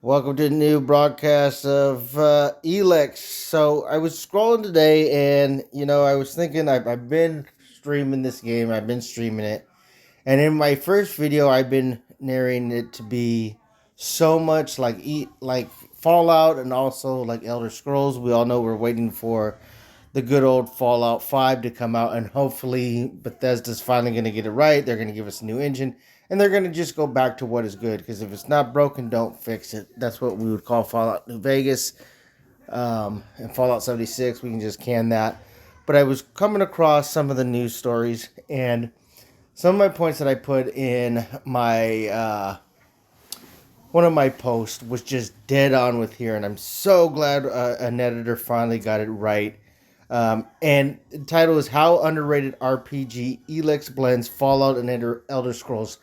Welcome to the new broadcast of Elex. So I was scrolling today, and I was thinking I've been streaming this game. I've been streaming it, and in my first video, I've been narrating it to be so much like Fallout and also like Elder Scrolls. We all know we're waiting for the good old Fallout 5 to come out, and hopefully Bethesda's finally going to get it right. They're going to give us a new engine, and they're going to just go back to what is good. Because if it's not broken, don't fix it. That's what we would call Fallout New Vegas, and Fallout 76. We can just can that. But I was coming across some of the news stories, and some of my points that I put in my one of my posts was just dead on with here, and I'm so glad an editor finally got it right. And the title is How Underrated RPG Elex Blends Fallout and Elder Scrolls.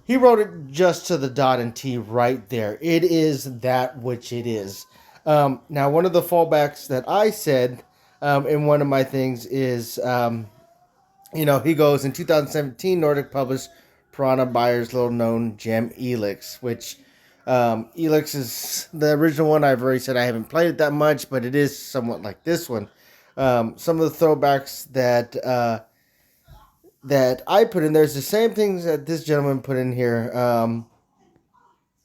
He wrote it just to the dot and T right there. It is that which it is. Now, one of the fallbacks that I said in one of my things is, he goes in 2017, Nordic published Piranha Byers' little known gem Elex, which Elex is the original one. I've already said I haven't played it that much, but it is somewhat like this one. Some of the throwbacks that I put in there's the same things that this gentleman put in here.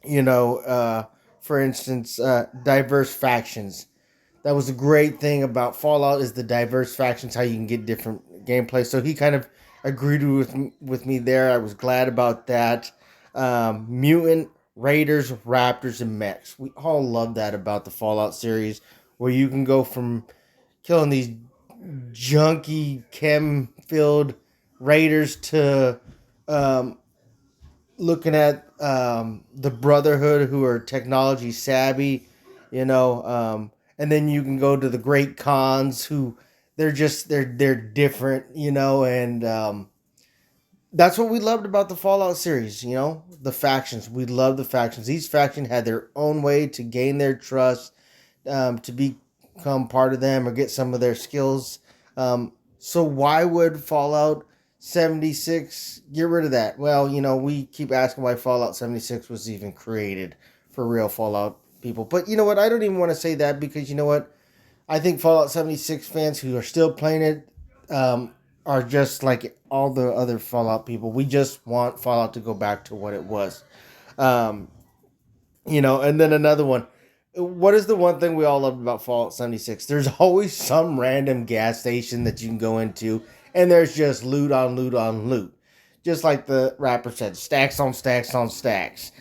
You know, for instance, diverse factions. That was a great thing about Fallout is the diverse factions, how you can get different gameplay. So he kind of agreed with me there. I was glad about that. Mutant, Raiders, Raptors, and Mechs. We all love that about the Fallout series, where you can go from killing these junky chem filled Raiders to um, looking at the Brotherhood, who are technology savvy, and then you can go to the Great Khans, who they're different, and that's what we loved about the Fallout series. The factions. We love the factions. Each faction had their own way to gain their trust, to become part of them or get some of their skills. So why would Fallout 76 get rid of that? Well, we keep asking why Fallout 76 was even created for real Fallout people. But you know what? I don't even want to say that because you know what? I think Fallout 76 fans who are still playing it are just like all the other Fallout people. We just want Fallout to go back to what it was. Um, and then another one. What is the one thing we all loved about Fallout 76? There's always some random gas station that you can go into, and there's just loot on loot on loot. Just like the rapper said, stacks on stacks on stacks.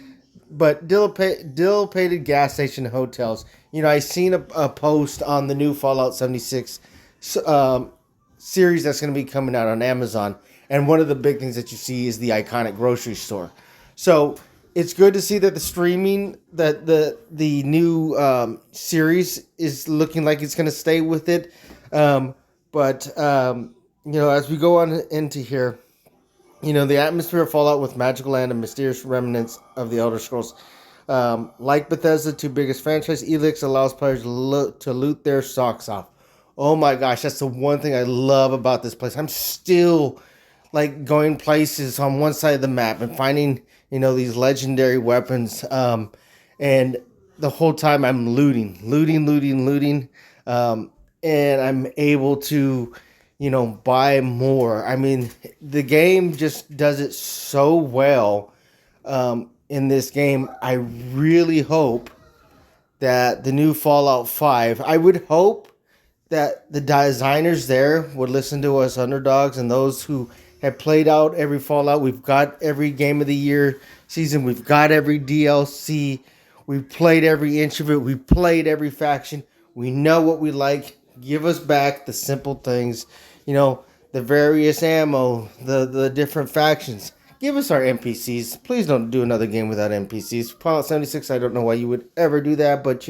But dilapidated gas station hotels. I seen a post on the new Fallout 76 series that's going to be coming out on Amazon. And one of the big things that you see is the iconic grocery store. So it's good to see that the streaming that the new series is looking like it's going to stay with it. But as we go on into here, the atmosphere of Fallout with magical land and mysterious remnants of the Elder Scrolls. Like Bethesda, two biggest franchise, Elix allows players to loot their socks off. Oh my gosh, that's the one thing I love about this place. I'm still like going places on one side of the map and finding these legendary weapons, and the whole time I'm looting, and I'm able to buy more. I mean, the game just does it so well. In this game, I really hope that the new Fallout 5, I would hope that the designers there would listen to us underdogs and those who have played out every Fallout. We've got every game of the year season. We've got every DLC. We've played every inch of it. We've played every faction. We know what we like. Give us back the simple things, the various ammo, the different factions. Give us our NPCs. Please don't do another game without NPCs. Fallout 76, I don't know why you would ever do that, but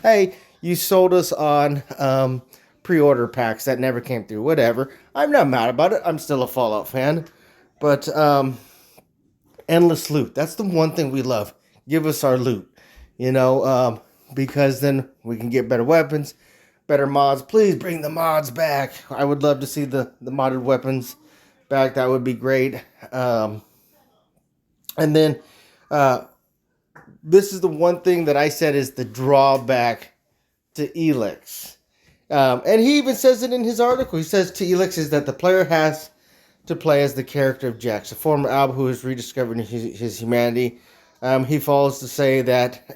hey, you sold us on pre-order packs that never came through. Whatever. I'm not mad about it. I'm still a Fallout fan. But endless loot. That's the one thing we love. Give us our loot. Because then we can get better weapons, better mods. Please bring the mods back. I would love to see the modded weapons back. That would be great. And then this is the one thing that I said is the drawback to Elex. And he even says it in his article. He says to Elex is that the player has to play as the character of Jax, a former Alb who is rediscovering his humanity. He follows to say that,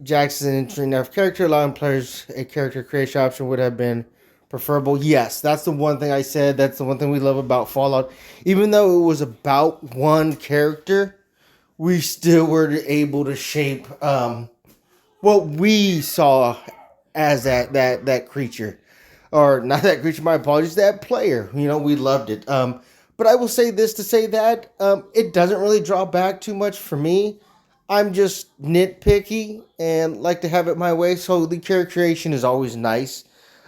Jax is an interesting enough character. Allowing players a character creation option would have been preferable. Yes, that's the one thing I said. That's the one thing we love about Fallout. Even though it was about one character, we still were able to shape what we saw as that creature. Or not that creature, my apologies, that player. We loved it. But I will say this to say that it doesn't really draw back too much for me. I'm just nitpicky and like to have it my way, so the character creation is always nice.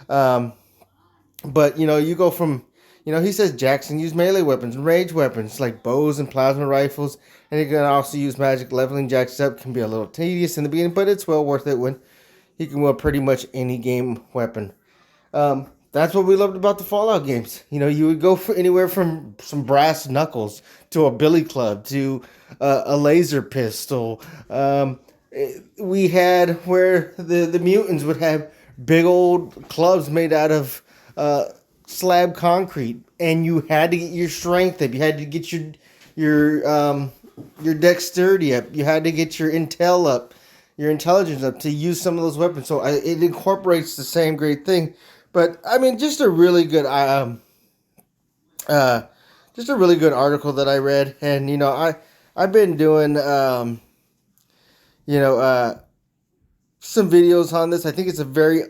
But, you go from, he says Jackson used melee weapons and rage weapons like bows and plasma rifles, and he can also use magic. Leveling Jackson up can be a little tedious in the beginning, but it's well worth it when he can wield pretty much any game weapon. That's what we loved about the Fallout games. You would go for anywhere from some brass knuckles to a billy club to a laser pistol. We had where the mutants would have big old clubs made out of slab concrete, and you had to get your strength up. You had to get your dexterity up. You had to get your intel up, your intelligence up to use some of those weapons. So it incorporates the same great thing. But I mean, just a really good article that I read, and I've been doing some videos on this. I think it's a very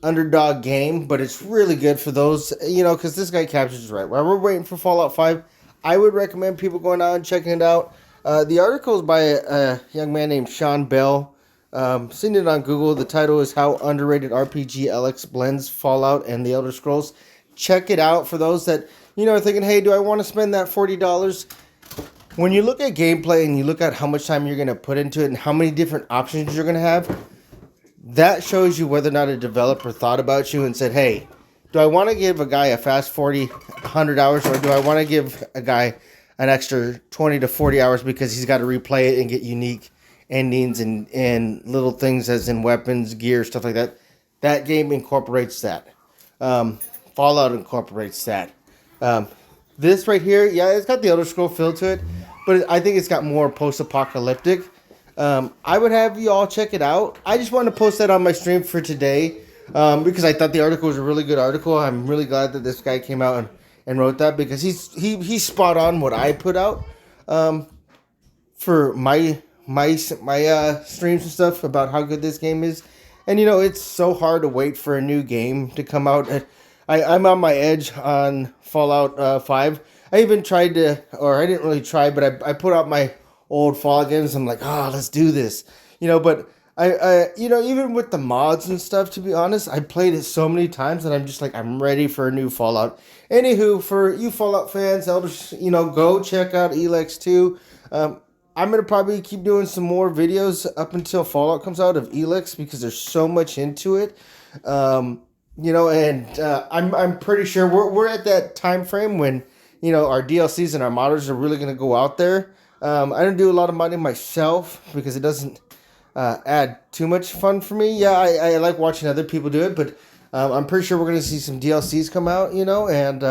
underdog game, but it's really good for those, because this guy captures it right. While we're waiting for Fallout 5, I would recommend people going out and checking it out. The article is by a young man named Sean Bell. Seen it on Google. The title is How Underrated RPG LX Blends Fallout and the Elder Scrolls. Check it out for those that, are thinking, hey, do I want to spend that $40? When you look at gameplay and you look at how much time you're going to put into it and how many different options you're going to have, that shows you whether or not a developer thought about you and said, hey, do I want to give a guy a fast 100 hours, or do I want to give a guy an extra 20 to 40 hours because he's got to replay it and get unique endings and little things as in weapons, gear, stuff like that. That game incorporates that. Fallout incorporates that. This right here, yeah, it's got the Elder Scroll feel to it, but I think it's got more post-apocalyptic. I would have you all check it out. I just wanted to post that on my stream for today because I thought the article was a really good article. I'm really glad that this guy came out and wrote that, because he's spot on what I put out for my streams and stuff about how good this game is. And it's so hard to wait for a new game to come out. I'm on my edge on Fallout 5. I even tried to, or I didn't really try, but I put out my old Fallout games. I'm like, let's do this, but I even with the mods and stuff, to be honest, I played it so many times that I'm just like, I'm ready for a new Fallout. Anywho, for you Fallout fans, elders, go check out Elex 2. I'm going to probably keep doing some more videos up until Fallout comes out of Elex, because there's so much into it. I'm pretty sure we're at that time frame when, our DLCs and our modders are really going to go out there. I don't do a lot of modding myself because it doesn't add too much fun for me. Yeah, I like watching other people do it, but I'm pretty sure we're going to see some DLCs come out, and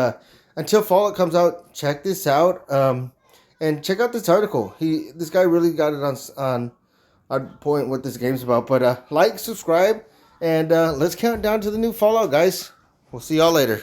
until Fallout comes out, check this out. And check out this article. This guy really got it on point what this game's about. But like, subscribe, and let's count down to the new Fallout, guys. We'll see y'all later.